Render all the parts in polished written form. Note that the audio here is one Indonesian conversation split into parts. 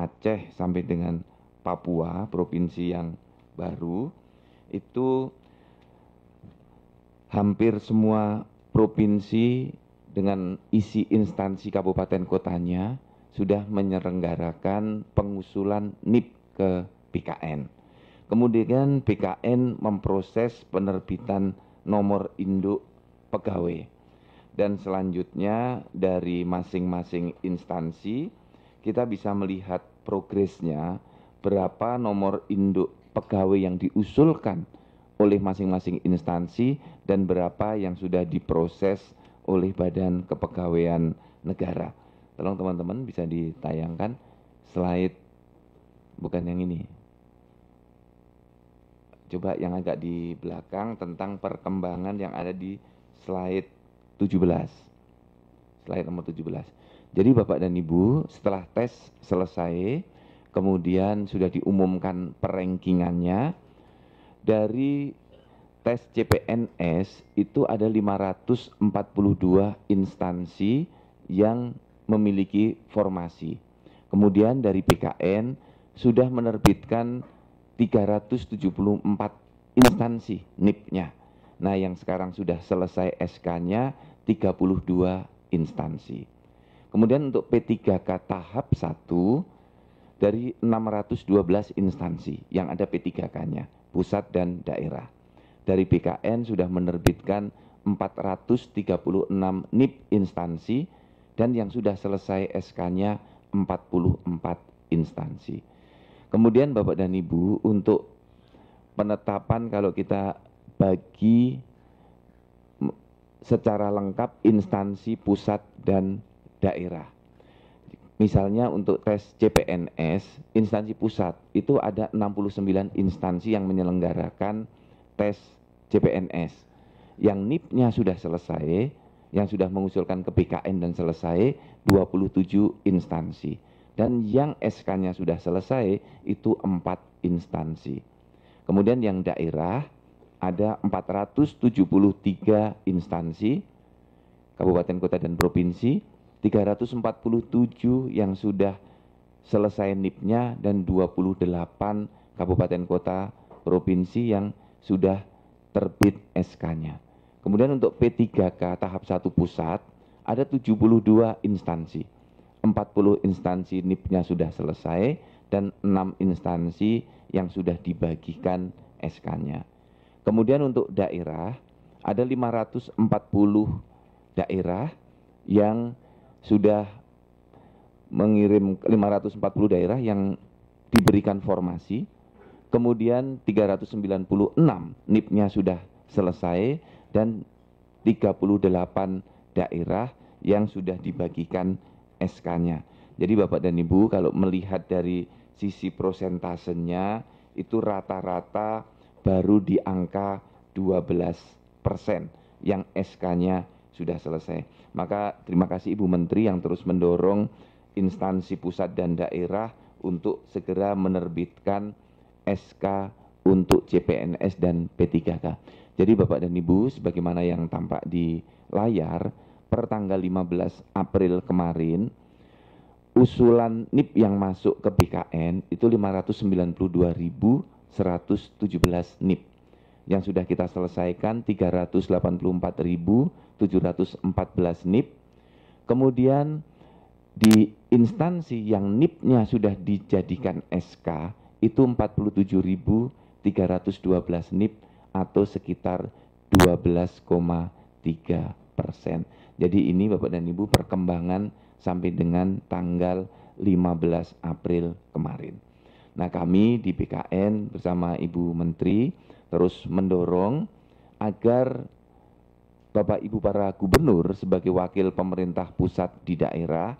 Aceh sampai dengan Papua, provinsi yang baru, itu hampir semua provinsi dengan isi instansi kabupaten kotanya sudah menyelenggarakan pengusulan NIP ke BKN. Kemudian BKN memproses penerbitan nomor induk pegawai. Dan selanjutnya dari masing-masing instansi kita bisa melihat progresnya, berapa nomor induk pegawai yang diusulkan oleh masing-masing instansi dan berapa yang sudah diproses oleh Badan Kepegawaian Negara. Tolong teman-teman bisa ditayangkan slide, bukan yang ini. Coba yang agak di belakang tentang perkembangan yang ada di slide 17. Slide nomor 17. Jadi Bapak dan Ibu, setelah tes selesai, kemudian sudah diumumkan perankingannya, dari tes CPNS itu ada 542 instansi yang memiliki formasi. Kemudian dari BKN sudah menerbitkan 374 instansi NIP-nya. Nah, yang sekarang sudah selesai SK-nya 32 instansi. Kemudian untuk P3K tahap 1 dari 612 instansi yang ada P3K-nya, pusat dan daerah. Dari BKN sudah menerbitkan 436 NIP instansi dan yang sudah selesai SK-nya 44 instansi. Kemudian Bapak dan Ibu, untuk penetapan kalau kita bagi secara lengkap instansi pusat dan daerah. Misalnya untuk tes CPNS, instansi pusat itu ada 69 instansi yang menyelenggarakan tes CPNS. Yang NIP-nya sudah selesai, yang sudah mengusulkan ke BKN dan selesai 27 instansi. Dan yang SK-nya sudah selesai itu 4 instansi. Kemudian yang daerah ada 473 instansi, kabupaten, kota, dan provinsi, 347 yang sudah selesai NIP-nya dan 28 kabupaten, kota, provinsi yang sudah terbit SK-nya. Kemudian untuk P3K tahap 1 pusat ada 72 instansi. 40 instansi NIP-nya sudah selesai dan 6 instansi yang sudah dibagikan SK-nya. Kemudian untuk daerah ada 540 daerah yang sudah mengirim, 540 daerah yang diberikan formasi. Kemudian 396 NIP-nya sudah selesai dan 38 daerah yang sudah dibagikan SK-nya. Jadi Bapak dan Ibu kalau melihat dari sisi prosentasenya itu rata-rata baru di angka 12% yang SK-nya sudah selesai. Maka terima kasih Ibu Menteri yang terus mendorong instansi pusat dan daerah untuk segera menerbitkan SK untuk CPNS dan P3K. Jadi Bapak dan Ibu, sebagaimana yang tampak di layar, per tanggal 15 April kemarin, usulan NIP yang masuk ke BKN itu 592.117 NIP. Yang sudah kita selesaikan 384.714 NIP. Kemudian di instansi yang NIP-nya sudah dijadikan SK itu 47.312 NIP atau sekitar 12,3%. Jadi ini Bapak dan Ibu perkembangan sampai dengan tanggal 15 April kemarin. Nah, kami di BKN bersama Ibu Menteri terus mendorong agar Bapak Ibu para gubernur sebagai wakil pemerintah pusat di daerah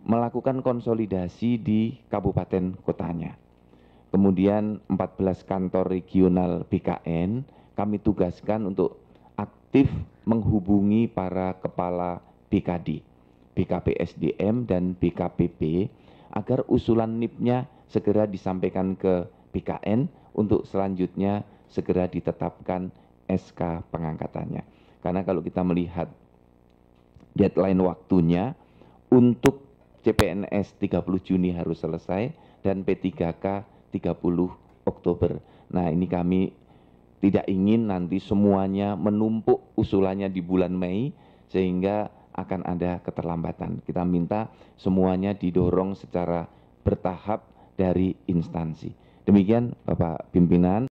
melakukan konsolidasi di kabupaten kotanya. Kemudian 14 kantor regional BKN kami tugaskan untuk aktif menghubungi para kepala BKD, BKPSDM dan BKPP agar usulan NIP-nya segera disampaikan ke BKN untuk selanjutnya segera ditetapkan SK pengangkatannya. Karena kalau kita melihat deadline waktunya untuk CPNS 30 Juni harus selesai dan P3K 30 Oktober. Nah, ini kami tidak ingin nanti semuanya menumpuk usulannya di bulan Mei sehingga akan ada keterlambatan. Kita minta semuanya didorong secara bertahap dari instansi. Demikian Bapak Pimpinan.